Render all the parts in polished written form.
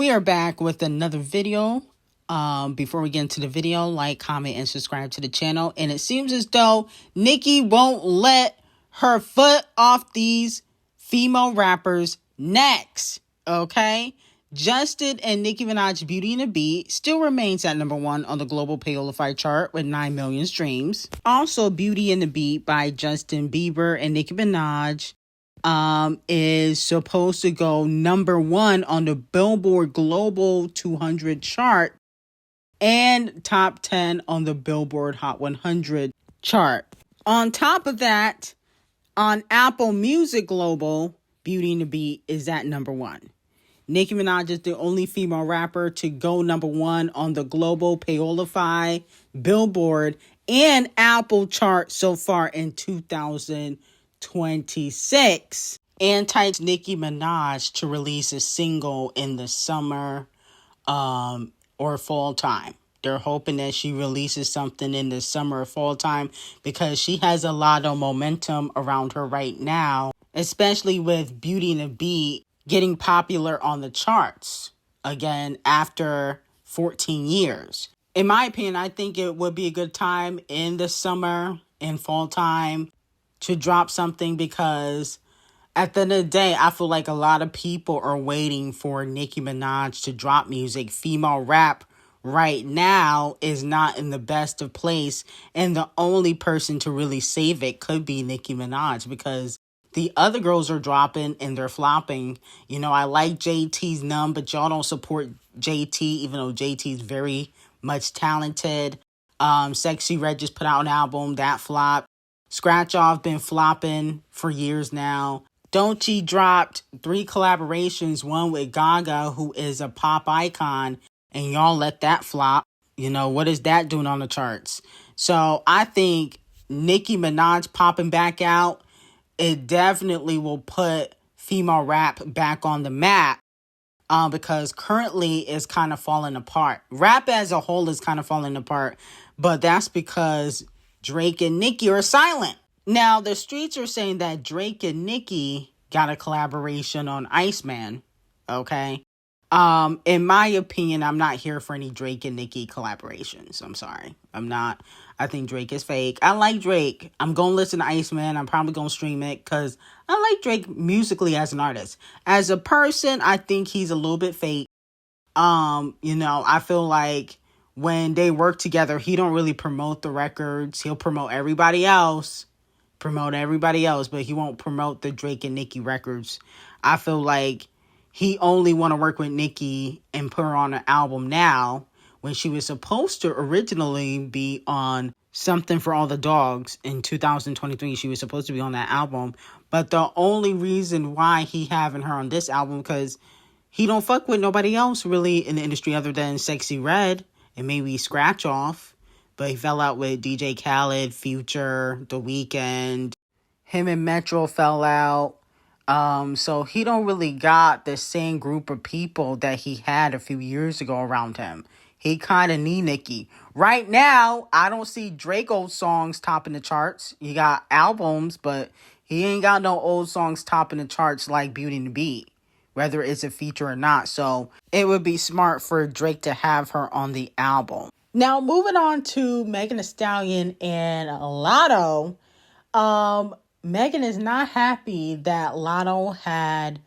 We are back with another video. Before we get into the video, like, comment, and subscribe to the channel. And it seems as though Nicki won't let her foot off these female rappers' necks. Okay? Justin and Nicki Minaj Beauty and the Beat still remains at #1 on the global Payola chart with 9 million streams. Also, Beauty and the Beat by Justin Bieber and Nicki Minaj is supposed to go #1 on the Billboard Global 200 chart and top 10 on the Billboard Hot 100 chart. On top of that, on Apple Music Global, Beauty and the Beat is at #1. Nicki Minaj is the only female rapper to go #1 on the global Payola, Billboard, and Apple chart so far in 2026. Entices Nicki Minaj to release a single in the summer or fall time. They're hoping that she releases something in the summer or fall time because she has a lot of momentum around her right now, especially with Beauty and the Beat getting popular on the charts again after 14 years. In my opinion, I think it would be a good time in the summer and fall time to drop something because at the end of the day, I feel like a lot of people are waiting for Nicki Minaj to drop music. Female rap right now is not in the best of place, and the only person to really save it could be Nicki Minaj because the other girls are dropping and they're flopping. You know, I like JT's Numb, but y'all don't support JT, even though JT's very much talented. Sexy Red just put out an album that flopped. Scratch Off been flopping for years now. N0T dropped 3 collaborations, one with Gaga, who is a pop icon, and y'all let that flop. You know, what is that doing on the charts? So I think Nicki Minaj popping back out, it definitely will put female rap back on the map because currently it's kind of falling apart. Rap as a whole is kind of falling apart, but that's because Drake and Nicki are silent. Now, the streets are saying that Drake and Nicki got a collaboration on Iceman, okay? In my opinion, I'm not here for any Drake and Nicki collaborations. I'm sorry. I'm not. I think Drake is fake. I like Drake. I'm going to listen to Iceman. I'm probably going to stream it because I like Drake musically as an artist. As a person, I think he's a little bit fake. You know, I feel like when they work together, he don't really promote the records. He'll promote everybody else, but he won't promote the Drake and Nicki records. I feel like he only want to work with Nicki and put her on an album now when she was supposed to originally be on Something for All the Dogs in 2023. She was supposed to be on that album. But the only reason why he having her on this album because he don't fuck with nobody else really in the industry other than Sexy Red and maybe Scratch Off. But he fell out with DJ Khaled, Future, The Weeknd. Him and Metro fell out. So he don't really got the same group of people that he had a few years ago around him. He kind of need Nicki. Right now, I don't see Drake old songs topping the charts. He got albums, but he ain't got no old songs topping the charts like Beauty and the Beat, whether it's a feature or not. So it would be smart for Drake to have her on the album. Now, moving on to Megan Thee Stallion and LATT0. Megan is not happy that LATT0 had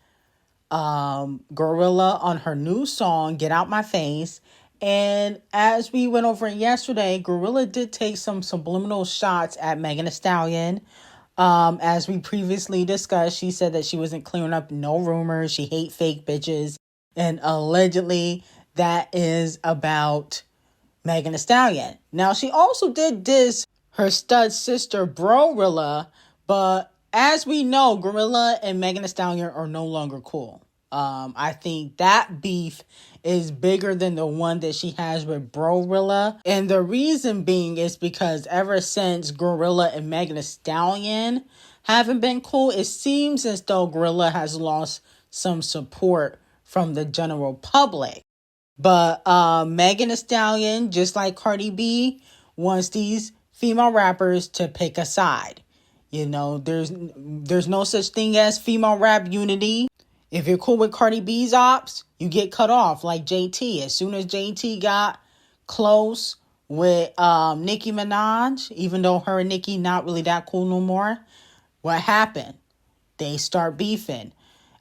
Gorilla on her new song, Get Out My Face. And as we went over yesterday, Gorilla did take some subliminal shots at Megan Thee Stallion. As we previously discussed, she said that she wasn't clearing up no rumors. She hate fake bitches. And allegedly that is about Megan Thee Stallion. Now, she also did diss her stud sister, Brorilla. But as we know, Gorilla and Megan Thee Stallion are no longer cool. I think that beef is bigger than the one that she has with Brorilla. And the reason being is because ever since Gorilla and Megan Thee Stallion haven't been cool, it seems as though Gorilla has lost some support from the general public. But Megan Thee Stallion, just like Cardi B, wants these female rappers to pick a side. You know, there's no such thing as female rap unity. If you're cool with Cardi B's ops, you get cut off like JT. As soon as JT got close with Nicki Minaj, even though her and Nicki not really that cool no more, what happened? They start beefing.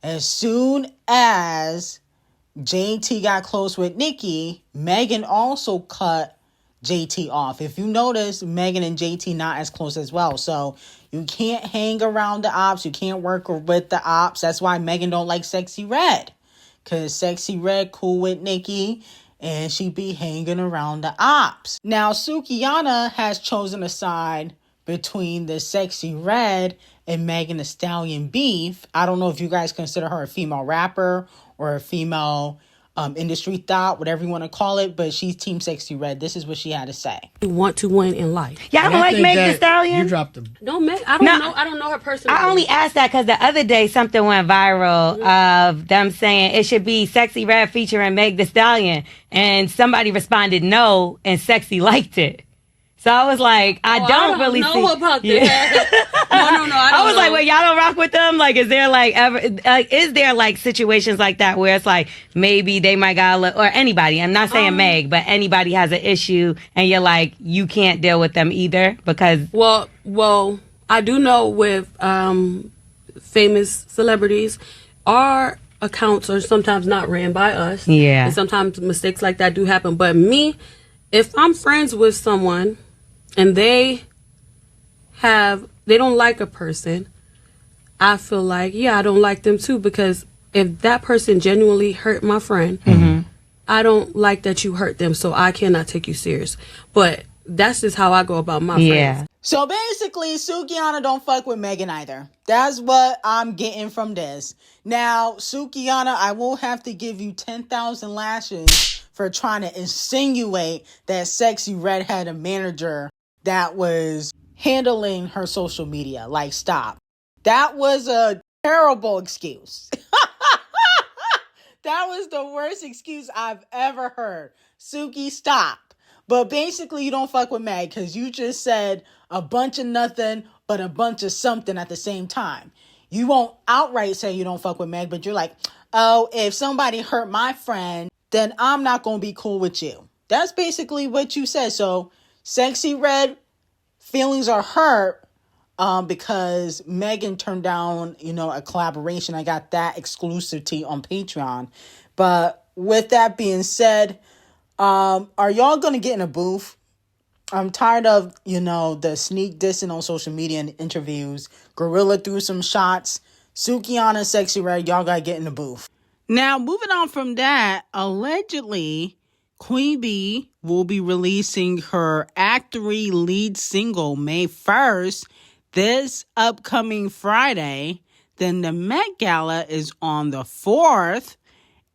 As soon as JT got close with Nicki, Megan also cut JT off. If you notice, Megan and JT not as close as well. So you can't hang around the ops. You can't work with the ops. That's why Megan don't like Sexy Red. Because Sexy Red cool with Nicki and she be hanging around the ops. Now, Ckiminaj has chosen a side between the Sexy Red and Megan Thee Stallion beef. I don't know if you guys consider her a female rapper or a female industry thought, whatever you want to call it, but she's Team Sexy Red. This is what she had to say. You want to win in life. Yeah, I don't like Meg Thee Stallion. You dropped them. No, Meg. I don't know her personally. I only asked that because the other day something went viral of them saying it should be Sexy Red featuring Meg Thee Stallion, and somebody responded no, and Sexy liked it. So I was like, I don't really know see. about that. No. I was like, well, y'all don't rock with them. Like, is there is there situations like that where it's like maybe they might got or anybody? I'm not saying Meg, but anybody has an issue, and you're like, you can't deal with them either because. Well, I do know with famous celebrities, our accounts are sometimes not ran by us. Yeah. And sometimes mistakes like that do happen. But me, if I'm friends with someone and they don't like a person, I feel like, I don't like them too, because if that person genuinely hurt my friend, I don't like that you hurt them, so I cannot take you serious. But that's just how I go about my friends. So basically, Ckiminaj don't fuck with Megan either. That's what I'm getting from this. Now, Ckiminaj, I will have to give you 10,000 lashes for trying to insinuate that Sexy Red had a manager that was handling her social media. Like, stop. That was a terrible excuse. That was the worst excuse I've ever heard. Suki, stop. But basically, you don't fuck with Meg because you just said a bunch of nothing but a bunch of something at the same time. You won't outright say you don't fuck with Meg, but you're like, oh, if somebody hurt my friend, then I'm not going to be cool with you. That's basically what you said. So, Sexy Red feelings are hurt because Megan turned down, a collaboration. I got that exclusivity on Patreon. But with that being said, are y'all going to get in a booth? I'm tired of, the sneak dissing on social media and interviews. Gorilla threw some shots. Ckiminaj, Sexy Red, y'all got to get in the booth. Now, moving on from that, allegedly, Queen Bee will be releasing her Act 3 lead single May 1st, this upcoming Friday. Then the Met Gala is on the 4th.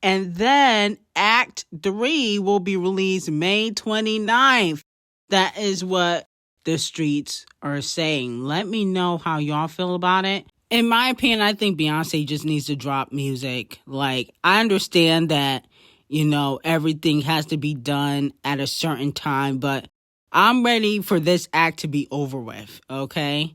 And then Act 3 will be released May 29th. That is what the streets are saying. Let me know how y'all feel about it. In my opinion, I think Beyonce just needs to drop music. Like, I understand that, everything has to be done at a certain time, but I'm ready for this act to be over with, okay?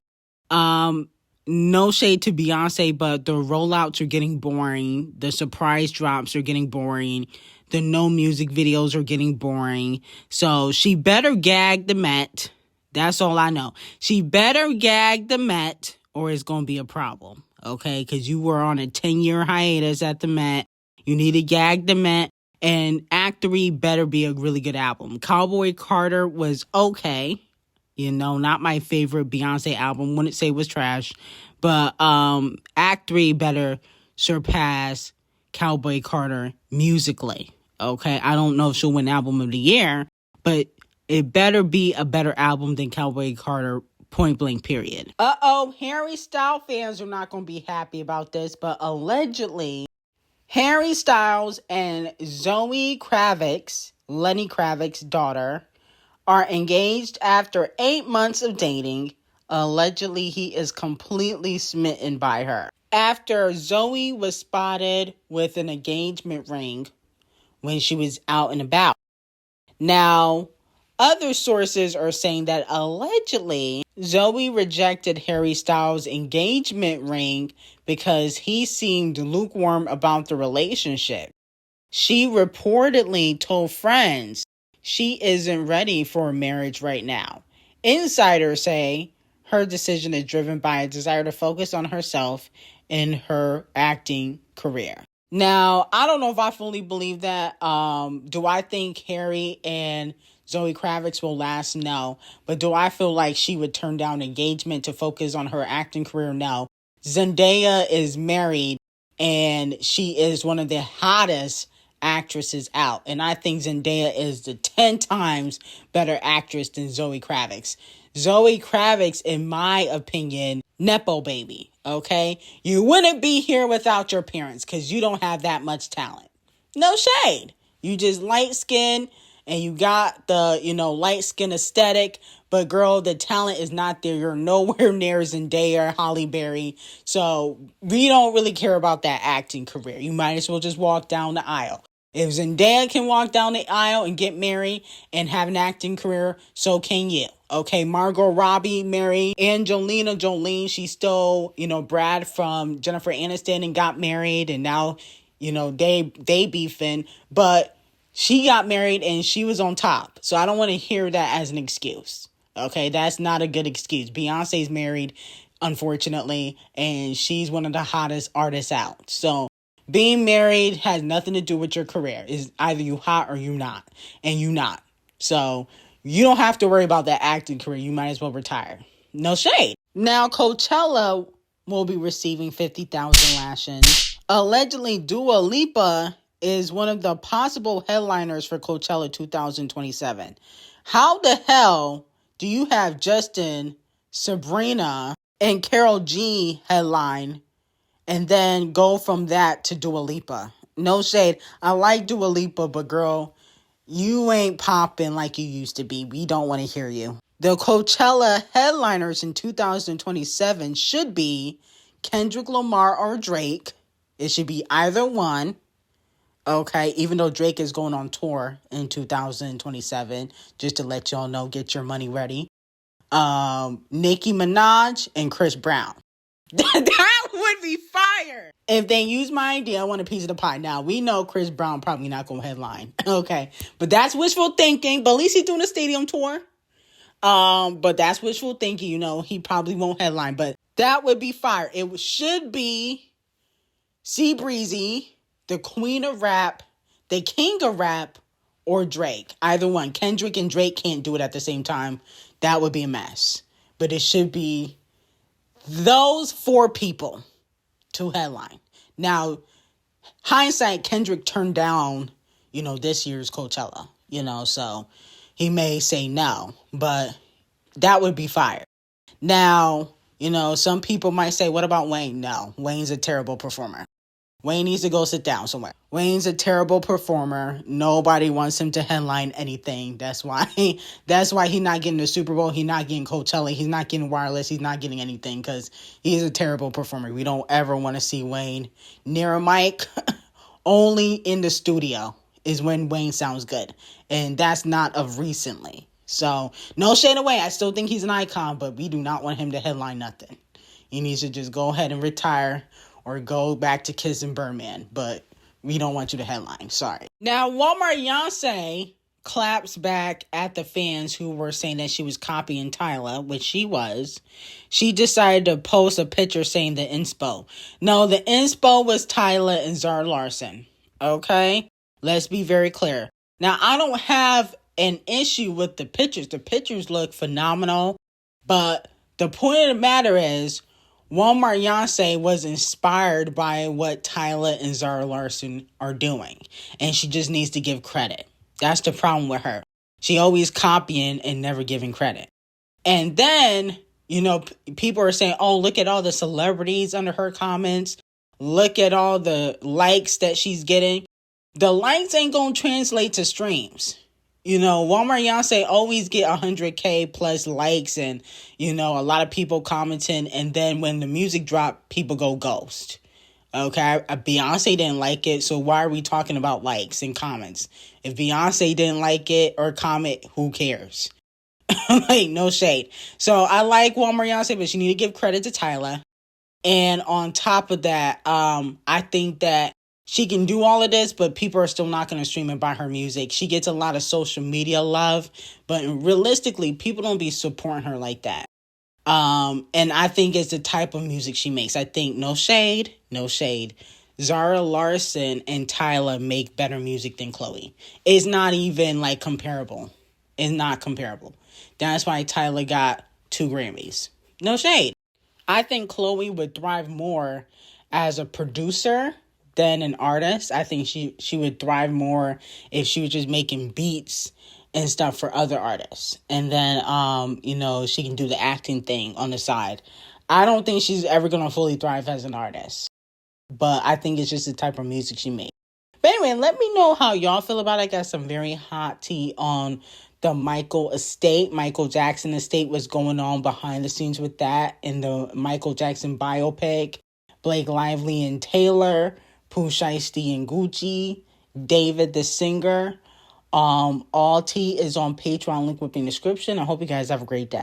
No shade to Beyonce, but the rollouts are getting boring. The surprise drops are getting boring. The no music videos are getting boring. So she better gag the Met. That's all I know. She better gag the Met or it's going to be a problem, okay? Because you were on a 10-year hiatus at the Met. You need to gag the Met. And Act 3 better be a really good album. Cowboy Carter was okay. Not my favorite Beyonce album. Wouldn't say it was trash. But Act 3 better surpass Cowboy Carter musically. Okay? I don't know if she'll win Album of the Year, but it better be a better album than Cowboy Carter, point blank, period. Harry Styles fans are not going to be happy about this, but allegedly, Harry Styles and Zoe Kravitz, Lenny Kravitz's daughter, are engaged after 8 months of dating. Allegedly, he is completely smitten by her. After Zoe was spotted with an engagement ring when she was out and about. Now, Other sources are saying that allegedly Zoe rejected Harry Styles' engagement ring because he seemed lukewarm about the relationship. She reportedly told friends she isn't ready for a marriage right now. Insiders say her decision is driven by a desire to focus on herself and her acting career. Now, I don't know if I fully believe that. Do I think Harry and Zoe Kravitz will last? No. But do I feel like she would turn down engagement to focus on her acting career? No. Zendaya is married and she is one of the hottest actresses out. And I think Zendaya is the 10 times better actress than Zoe Kravitz. Zoe Kravitz, in my opinion, Nepo baby, okay? You wouldn't be here without your parents because you don't have that much talent. No shade. You just light skin and you got the, light skin aesthetic. But girl, the talent is not there. You're nowhere near Zendaya or Halle Berry. So we don't really care about that acting career. You might as well just walk down the aisle. If Zendaya can walk down the aisle and get married and have an acting career, so can you. Okay, Margot Robbie married Angelina Jolie. She stole, Brad from Jennifer Aniston and got married. And now, they beefing. But she got married and she was on top. So I don't want to hear that as an excuse. Okay, that's not a good excuse. Beyonce's married, unfortunately, and she's one of the hottest artists out. So being married has nothing to do with your career. It's either you hot or you not. And you not. So you don't have to worry about that acting career. You might as well retire. No shade. Now, Coachella will be receiving 50,000 lashings. Allegedly, Dua Lipa is one of the possible headliners for Coachella 2027. How the hell do you have Justin, Sabrina, and Karol G headline and then go from that to Dua Lipa? No shade. I like Dua Lipa, but girl, you ain't popping like you used to be. We don't want to hear you. The Coachella headliners in 2027 should be Kendrick Lamar or Drake. It should be either one. Okay, even though Drake is going on tour in 2027, just to let y'all know, get your money ready. Nicki Minaj and Chris Brown. That would be fire. If they use my idea, I want a piece of the pie. Now, we know Chris Brown probably not going to headline. Okay, but that's wishful thinking. But at least he's doing a stadium tour. But that's wishful thinking. He probably won't headline. But that would be fire. It should be C Breezy, the queen of rap, the king of rap, or Drake. Either one. Kendrick and Drake can't do it at the same time. That would be a mess. But it should be those 4 people to headline. Now, hindsight, Kendrick turned down, this year's Coachella, so he may say no, but that would be fire. Now, some people might say, what about Wayne? No, Wayne's a terrible performer. Wayne needs to go sit down somewhere. Wayne's a terrible performer. Nobody wants him to headline anything. That's why he's not getting the Super Bowl. He's not getting Coachella. He's not getting Wireless. He's not getting anything because he's a terrible performer. We don't ever want to see Wayne near a mic. Only in the studio is when Wayne sounds good. And that's not of recently. So no shade away. I still think he's an icon, but we do not want him to headline nothing. He needs to just go ahead and retire or go back to kissing Birdman, but we don't want you to headline. Sorry. Now, Walmart Beyonce claps back at the fans who were saying that she was copying Tyla, which she was. She decided to post a picture saying the inspo. No, the inspo was Tyla and Zara Larsson. Okay? Let's be very clear. Now, I don't have an issue with the pictures. The pictures look phenomenal, but the point of the matter is, Walmart Beyonce was inspired by what Tyla and Zara Larsson are doing. And she just needs to give credit. That's the problem with her. She always copying and never giving credit. And then, people are saying, oh, look at all the celebrities under her comments. Look at all the likes that she's getting. The likes ain't going to translate to streams. Walmart Beyonce always get 100K plus likes and, a lot of people commenting. And then when the music drop, people go ghost. Okay, Beyonce didn't like it, so why are we talking about likes and comments? If Beyonce didn't like it or comment, who cares? Like, no shade. So I like what Mariana said, but you need to give credit to Tyler. And on top of that, I think that she can do all of this, but people are still not going to stream and buy her music. She gets a lot of social media love, but realistically, people don't be supporting her like that. And I think it's the type of music she makes. I think no shade. Zara Larsson and Tyler make better music than Chloe. It's not even like comparable. It's not comparable. That's why Tyler got 2 Grammys. No shade. I think Chloe would thrive more as a producer than an artist. I think she would thrive more if she was just making beats and stuff for other artists. And then, she can do the acting thing on the side. I don't think she's ever going to fully thrive as an artist. But I think it's just the type of music she makes. But anyway, let me know how y'all feel about it. I got some very hot tea on the Michael Jackson estate, what's going on behind the scenes with that, and the Michael Jackson biopic, Blake Lively and Taylor, Pooh Shiesty and Gucci, David the singer. All tea is on Patreon, link will be in the description. I hope you guys have a great day.